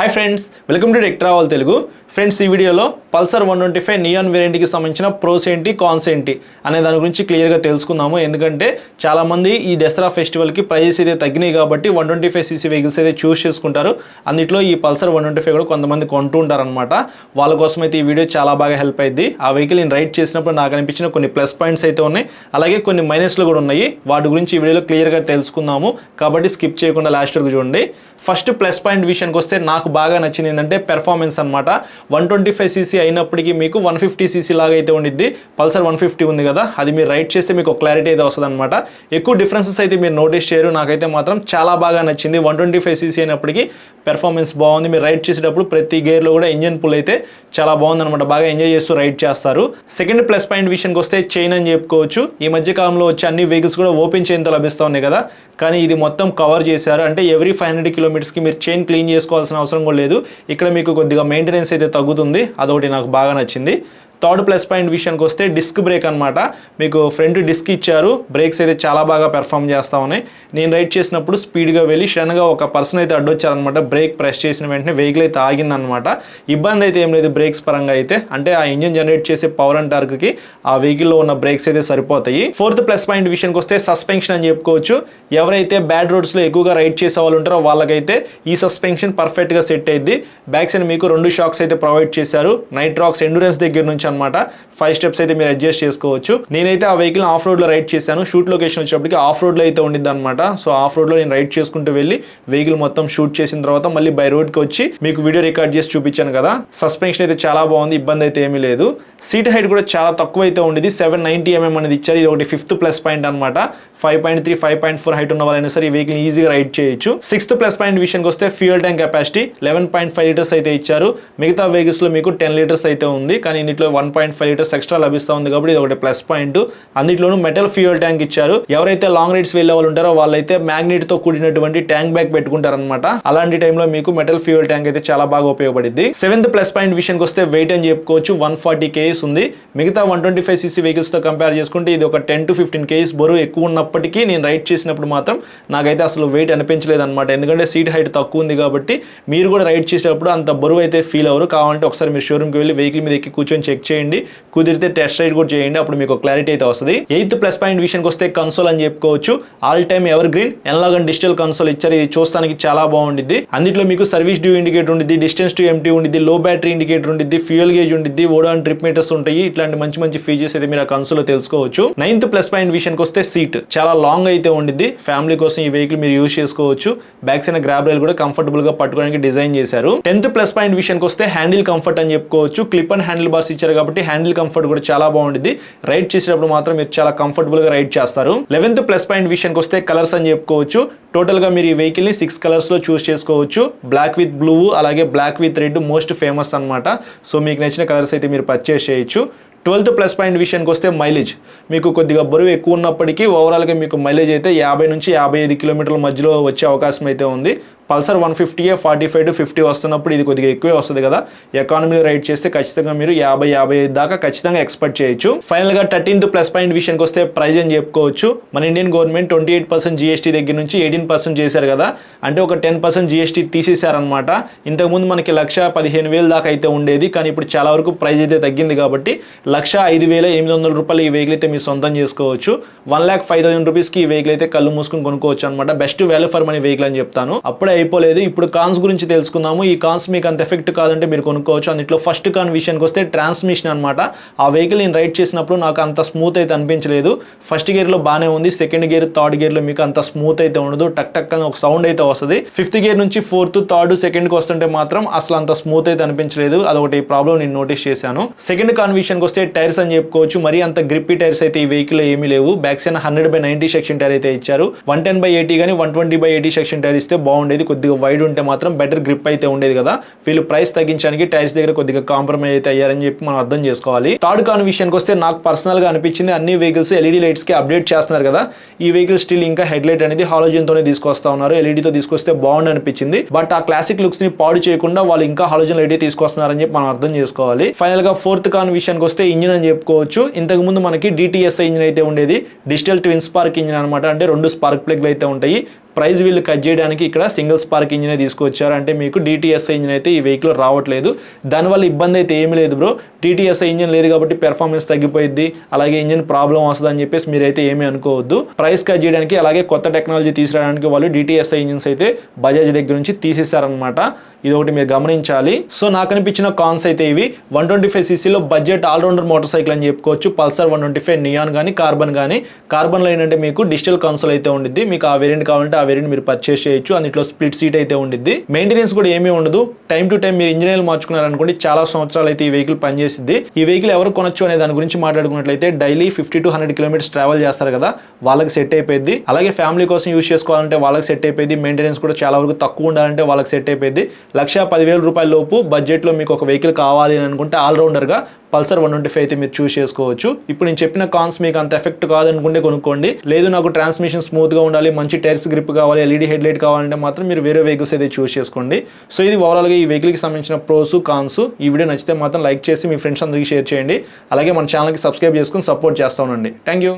Hi friends, welcome to tech travel Telugu. Friends, ఈ వీడియోలో Pulsar 125 neon వేరియంట్కి సంబంధించిన ప్రోస్ ఏంటి, కాన్స్ ఏంటి అనే దాని గురించి క్లియర్గా తెలుసుకుందాము. ఎందుకంటే చాలామంది ఈ దసరా ఫెస్టివల్కి ప్రైజెస్ అయితే తగ్గినాయి కాబట్టి 125cc వెహికల్స్ అయితే చూస్ చేసుకుంటారు. అందులో ఈ పల్సర్ 125 కూడా కొంతమంది కొంటూ ఉంటారనమాట. వాళ్ళ కోసం అయితే ఈ వీడియో చాలా బాగా హెల్ప్ అయింది. ఆ వెహికల్ నేను రైడ్ చేసినప్పుడు నాకు అనిపించిన కొన్ని ప్లస్ పాయింట్స్ అయితే ఉన్నాయి, అలాగే కొన్ని మైనస్లు కూడా ఉన్నాయి. వాటి గురించి ఈ వీడియోలో క్లియర్గా తెలుసుకుందాము. కాబట్టి స్కిప్ చేయకుండా లాస్ట్ వరకు చూడండి. ఫస్ట్ ప్లస్ పాయింట్ విషయానికి వస్తే నాకు బాగా నచ్చింది ఏంటంటే పెర్ఫార్మెన్స్ అనమాట. 125cc అయినప్పటికీ మీకు 150cc లాగా అయితే ఉండిద్ది. పల్సర్ 150 ఉంది కదా, అది మీరు రైడ్ చేస్తే మీకు క్లారిటీ అయితే వస్తుంది అనమాట. ఎక్కువ డిఫరెన్సెస్ అయితే మీరు నోటీస్ చేయరు. నాకైతే మాత్రం చాలా బాగా నచ్చింది. 125cc అయినప్పటికీ పెర్ఫార్మెన్స్ బాగుంది. మీరు రైడ్ చేసేటప్పుడు ప్రతి గేర్లో కూడా ఇంజన్ పుల్ అయితే చాలా బాగుంది అనమాట. బాగా ఎంజాయ్ చేస్తూ రైడ్ చేస్తారు. సెకండ్ ప్లస్ పాయింట్ విషయానికి వస్తే చైన్ అని చెప్పుకోవచ్చు. ఈ మధ్య కాలంలో వచ్చే అన్ని వెహికల్స్ కూడా ఓపెన్ చైన్తో లభిస్తూ ఉన్నాయి కదా, కానీ ఇది మొత్తం కవర్ చేశారు. అంటే ఎవ్రీ 500 కిలోమీటర్స్కి మీరు చైన్ క్లీన్ చేసుకోవాల్సిన అవసరం కూడా లేదు. ఇక్కడ మీకు కొద్దిగా మెయింటెనెన్స్ అయితే తగ్గుతుంది. అదొకటి నాకు బాగా నచ్చింది. థర్డ్ ప్లస్ పాయింట్ విషయానికి వస్తే డిస్క్ బ్రేక్ అనమాట. మీకు ఫ్రంట్ డిస్క్ ఇచ్చారు. బ్రేక్స్ అయితే చాలా బాగా పెర్ఫామ్ చేస్తూ ఉన్నాయి. నేను రైడ్ చేసినప్పుడు స్పీడ్గా వెళ్ళి సడన్గా ఒక పర్సన్ అయితే అడ్డొచ్చారనమాట. బ్రేక్ ప్రెస్ చేసిన వెంటనే వెహికల్ అయితే ఆగిందనమాట. ఇబ్బంది అయితే ఏం లేదు బ్రేక్స్ పరంగా అయితే. అంటే ఆ ఇంజిన్ జనరేట్ చేసే పవర్ అండ్ టార్క్కి ఆ వెహికల్లో ఉన్న బ్రేక్స్ అయితే సరిపోతాయి. ఫోర్త్ ప్లస్ పాయింట్ విషయానికి వస్తే సస్పెన్షన్ అని చెప్పుకోవచ్చు. ఎవరైతే బ్యాడ్ రోడ్స్లో ఎక్కువగా రైడ్ చేసే వాళ్ళు ఉంటారో వాళ్ళకైతే ఈ సస్పెన్షన్ పర్ఫెక్ట్గా సెట్ అయ్యింది. బ్యాక్ సైడ్ మీకు 2 షాక్స్ అయితే ప్రొవైడ్ చేశారు. నైట్రాక్స్ ఎండ్యూరెన్స్ దగ్గర నుంచి అనమాట. 5 స్టెప్స్ అయితే మీరు అడ్జస్ట్ చేసుకోవచ్చు. నేనైతే ఆ వెహికల్ ఆఫ్ రోడ్ లో రైడ్ చేశాను. షూట్ లొకేషన్ వచ్చేప్పటికి ఆఫ్ రోడ్ లో అయితే ఉండిద్ది అనమాట. సో ఆఫ్ రోడ్ లో నేను రైడ్ చేసుకుంటూ వెళ్ళి వెహికల్ మొత్తం షూట్ చేసిన తర్వాత మళ్ళీ బై రోడ్ కి వచ్చి మీకు వీడియో రికార్డ్ చేసి చూపించాను కదా. సస్పెన్షన్ అయితే చాలా బాగుంది, ఇబ్బంది అయితే ఏమీ లేదు. సీట్ హైట్ కూడా చాలా తక్కువ అయితే ఉండేది. 790 mm అనేది ఇచ్చారు. ఇది ఒకటి ఫిఫ్త్ ప్లస్ పాయింట్ అనమాట. 5.3, 5.4 హైట్ ఉన్న వాళ్ళైనా సరే ఈ వెహికల్ ఈజీగా రైడ్ చేయొచ్చు. సిక్స్త్ ప్లస్ పాయింట్ విషయానికి వస్తే ఫ్యూయల్ ట్యాంక్ కెపాసిటీ 11.5 లీటర్స్ అయితే ఇచ్చారు. మిగతా వెహికల్స్ లో మీకు 10 లీటర్స్ అయితే ఉంది, కానీ ఇందులో 1.5 లీటర్స్ ఎక్స్ట్రా లభిస్తూ ఉంది కాబట్టి ఇది ఒకటి ప్లస్ పాయింట్. అందులోనూ మెటల్ ఫ్యూయల్ ట్యాంక్ ఇచ్చారు. ఎవరైతే లాంగ్ రైడ్స్ వెళ్ళే వాళ్ళు ఉంటారో వాళ్ళైతే మ్యాగ్నెట్ తో కూడినటువంటి ట్యాంక్ బ్యాగ్ పెట్టుకుంటారనమాట. అలాంటి టైంలో మీకు మెటల్ ఫ్యూయల్ ట్యాంక్ అయితే చాలా బాగా ఉపయోగపడింది. సెవెంత్ ప్లస్ పాయింట్ విషయానికి వస్తే వెయిట్ అని చెప్పుకోవచ్చు. 140 kgs ఉంది. మిగతా 125cc వెహికల్స్ తో కంపేర్ చేసుకుంటే ఇది ఒక 10 to 15 kgs బరువు ఎక్కువ ఉన్నప్పటికీ నేను రైడ్ చేసినప్పుడు మాత్రం నాకైతే అసలు వెయిట్ అనిపించలేదు అనమాట. ఎందుకంటే సీట్ హైట్ తక్కువ ఉంది కాబట్టి మీరు కూడా రైడ్ చేసేటప్పుడు అంత బరువు అయితే ఫీల్ అవ్వరు. కావాలంటే ఒకసారి మీరు షోరూమ్కి వెళ్ళి వెహికల్ మీద ఎక్కి కూర్చొని చెక్ చేయండి. కుదిరితే టెస్ట్ రైడ్ కూడా చేయండి, అప్పుడు మీకు క్లారిటీ అయితే వస్తుంది. ఎయిత్ ప్లస్ పాయింట్ విషయానికి వస్తే కన్సోల్ అని చెప్పుకోవచ్చు. All time ever green analogue and digital console ఇచ్చారు. ఇది చూస్తానికి చాలా బాగుండిద్ది. అందులో మీకు సర్వీస్ డ్యూ ఇండికేటర్ ఉండిద్ది, డిస్టెన్స్ టు ఎంటీ ఉండిద్ది, లో బ్యాటరీ ఇండికేటర్ ఉండిద్ది, ఫ్యూయల్ గేజ్ ఉండిద్ది, ఓడాన్ ట్రిప్ మీటర్స్ ఉంటాయి. ఇట్లాంటి మంచి మంచి ఫీచర్స్ అయితే మీరు ఆ కన్సోల్ తెలుసుకోవచ్చు. నైన్త్ ప్లస్ పాయింట్ విషయానికి వస్తే సీట్ చాలా లాంగ్ అయితే ఉండిద్ది. ఫ్యామిలీ కోసం ఈ వెహికల్ మీరు యూజ్ చేసుకోవచ్చు. బ్యాక్ సైడ్ గ్రాబ్ రైల్ కూడా కంఫర్టబుల్ గా పట్టుకోవడానికి డిజైన్ చేశారు. 10th ప్లస్ పాయింట్ విషయానికి వస్తే హ్యాండిల్ కంఫర్ట్ అని చెప్పుకోవచ్చు. క్లిప్ అండ్ హ్యాండిల్ బార్స్ ఇచ్చారు కాబట్టి హ్యాండిల్ కంఫర్ట్ కూడా చాలా బాగుంటుంది. రైడ్ చేసేటప్పుడు మాత్రం మీరు చాలా కంఫర్టబుల్ గా రైడ్ చేస్తారు. 11th ప్లస్ పాయింట్ విషయానికి వస్తే కలర్స్ అని చెప్పుకోవచ్చు. టోటల్ గా మీరు ఈ వెహికల్ ని 6 కలర్స్ లో చూస్ చేసుకోవచ్చు. బ్లాక్ విత్ బ్లూ, అలాగే black with red most famous అనమాట. సో మీకు నచ్చిన కలర్స్ అయితే మీరు పర్చేస్ చేయొచ్చు. 12th ప్లస్ పాయింట్ విషయానికి వస్తే మైలేజ్. మీకు కొద్దిగా బరువు ఎక్కువ ఉన్నప్పటికీ ఓవరాల్గా మీకు మైలేజ్ అయితే 50 నుంచి 55 కిలోమీటర్ల మధ్యలో వచ్చే అవకాశం అయితే ఉంది. పల్సర్ 150 45 to 50 వస్తున్నప్పుడు ఇది కొద్దిగా ఎక్కువే వస్తుంది కదా. ఎకానమీలో రైడ్ చేస్తే ఖచ్చితంగా మీరు 50-55 దాకా ఖచ్చితంగా ఎక్స్పెక్ట్ చేయొచ్చు. ఫైనల్గా 13th ప్లస్ పాయింట్ విషయానికి వస్తే ప్రైజ్ అని చెప్పుకోవచ్చు. మన ఇండియన్ గవర్నమెంట్ 28% GST దగ్గర నుంచి 18% చేశారు కదా. అంటే ఒక 10% GST తీసేశారనమాట. ఇంతకుముందు మనకి 1,15,000 దాకా అయితే ఉండేది, కానీ ఇప్పుడు చాలా వరకు ప్రైజ్ అయితే తగ్గింది కాబట్టి 1,05,800 రూపాయలు ఈ వెహికల్ అయితే మీరు సొంతం చేసుకోవచ్చు. 1,05,000 రూపీస్కి ఈ వెహికల్ అయితే కళ్ళు మూసుకుని కొనుక్కోవచ్చు అనమాట. Best value for money vehicle అని చెప్తాను. అప్పుడే అయిపోలేదు, ఇప్పుడు కాన్స్ గురించి తెలుసుకుందాము. ఈ కాన్స్ మీకు అంత ఎఫెక్ట్ కాదంటే మీరు కొనుక్కోవచ్చు. అందులో ఫస్ట్ కాన్ విషయానికి వస్తే ట్రాన్స్మిషన్ అనమాట. ఆ వెహికల్ నేను రైడ్ చేసినప్పుడు నాకు అంత స్మూత్ అయితే అనిపించలేదు. ఫస్ట్ గేర్ లో బాగానే ఉంది, సెకండ్ గేర్ థర్డ్ గేర్ లో మీకు అంత స్మూత్ అయితే ఉండదు. టక్ టక్ అని ఒక సౌండ్ అయితే వస్తుంది. 5th గేర్ నుంచి 4th, 3rd, 2nd కి వస్తుంటే మాత్రం అసలు అంత స్మూత్ అయితే అనిపించలేదు. అదొకటి ప్రాబ్లం నేను నోటీస్ చేశాను. సెకండ్ కాన్ విషయానికి వస్తే టైర్స్ అని చెప్పుకోవచ్చు. మరి అంత గ్రిప్పీ టైర్స్ అయితే ఈ వెహికల్ ఏమీ లేవు. బ్యాక్ సైడ్ 100/90 సెక్షన్ టైర్ అయితే ఇచ్చారు. 110/80 కానీ 120/80 సెక్షన్ టైర్ ఇస్తే బాగుండేది. కొద్దిగా వైడ్ ఉంటే మాత్రం బెటర్ గ్రిప్ అయితే ఉండేది కదా. వీళ్ళు ప్రైస్ తగ్గించడానికి టైర్స్ దగ్గర కొద్దిగా కాంప్రమైజ్ అయితే అయ్యారని చెప్పి మనం అర్థం చేసుకోవాలి. థర్డ్ కాన్ విషయానికి వస్తే నాకు పర్సనల్ గా అనిపించింది అన్ని వెహికల్స్ LED లైట్స్ కి అప్డేట్ చేస్తున్నారు కదా. ఈ వెహికల్ స్టిల్ ఇంకా హెడ్ లైట్ అనేది హాలోజన్ తోనే తీసుకొస్తా ఉన్నారు. LED తో తీసుకొస్తే బాగుంది అనిపించింది. బట్ ఆ క్లాసిక్ లుక్స్ ని పాడు చేయకుండా వాళ్ళు ఇంకా హాలోజన్ లైట్ తీసుకొస్తున్నారని చెప్పి మనం అర్థం చేసుకోవాలి. ఫైనల్ గా 4th కాన్ విషయానికి వస్తే ఇంజిన్ అని చెప్పుకోవచ్చు. ఇంతకు ముందు మనకి DTSI ఇంజిన్ అయితే ఉండేది. డిజిటల్ ట్విన్ స్పార్క్ ఇంజిన్ అనమాట. అంటే 2 స్పార్క్ ప్లగ్లు అయితే ఉంటాయి. ప్రైస్ వీళ్ళు కట్ చేయడానికి ఇక్కడ సింగిల్ స్పార్క్ ఇంజిన్ తీసుకొచ్చారు. అంటే మీకు DTSI ఇంజిన్ అయితే ఈ వెహికల్ రావట్లేదు. దానివల్ల ఇబ్బంది అయితే ఏమీ లేదు బ్రో. DTSI ఇంజిన్ లేదు కాబట్టి పెర్ఫార్మెన్స్ తగ్గిపోయింది, అలాగే ఇంజిన్ ప్రాబ్లం వస్తుంది అని చెప్పేసి మీరైతే ఏమీ అనుకోవద్దు. ప్రైస్ కట్ చేయడానికి అలాగే కొత్త టెక్నాలజీ తీసుకురావడానికి వాళ్ళు DTSI ఇంజిన్స్ అయితే బజాజ్ దగ్గర నుంచి తీసేశారనమాట. ఇది ఒకటి మీరు గమనించాలి. సో నాకు అనిపించిన కాన్స్ అయితే ఇవి. 125cc budget allrounder motor cycle అని చెప్పుకోవచ్చు. పల్సర్ 125 నియాన్ కానీ కార్బన్ కానీ. కార్బన్లో ఏంటంటే మీకు డిజిటల్ కన్సోల్ అయితే ఉండిద్ది. మీకు ఆ వేరియంట్ కావాలంటే ఆ వేరియంట్ మీరు పర్చేస్ చేయొచ్చు. అందులో స్ప్లిట్ సీట్ అయితే ఉండిద్ది. మెయింటెనెన్స్ కూడా ఏమీ ఉండదు. టైం టు టైం మీరు ఇంజనీర్ మార్చుకున్నారనుకోండి చాలా సంవత్సరాలు అయితే ఈ వెహికల్ పనిచేసింది. ఈ వెహికల్ ఎవరు కొనొచ్చు అనే దాని గురించి మాట్లాడుకున్నట్లయితే డైలీ 50 to 100 కిలోమీటర్స్ ట్రావెల్ చేస్తారు కదా, వాళ్ళకి సెట్ అయిపోయింది. అలాగే ఫ్యామిలీ కోసం యూస్ చేసుకోవాలంటే వాళ్ళకి సెట్ అయిపోయింది. మెయింటెనెన్స్ కూడా చాలా వరకు తక్కువ ఉండాలంటే వాళ్ళకి సెట్ అయిపోయింది. 1,10,000 రూపాయల లోపు బడ్జెట్లో మీకు ఒక వెహికల్ కావాలి అని అనుకుంటే ఆల్రౌండర్గా పల్సర్ 125 అయితే మీరు చూస్ చేసుకోవచ్చు. ఇప్పుడు నేను చెప్పిన కాన్స్ మీకు అంత ఎఫెక్ట్ కాదనుకుంటే కొనుక్కోండి. లేదు నాకు ట్రాన్స్మిషన్ స్మూత్గా ఉండాలి, మంచి టైర్స్ గ్రిప్ కావాలి, LED హెడ్ లైట్ కావాలంటే మాత్రం మీరు వేరే వెహికల్స్ అయితే చూస్ చేసుకోండి. సో ఇది ఓవరాల్గా ఈ వెహికల్కి సంబంధించిన ప్రోస్ కాన్స్. ఈ వీడియో నచ్చితే మాత్రం లైక్ చేసి మీ ఫ్రెండ్స్ అందరికీ షేర్ చేయండి. అలాగే మన ఛానల్కి సబ్స్క్రైబ్ చేసుకుని సపోర్ట్ చేస్తా ఉండండి. Thank you.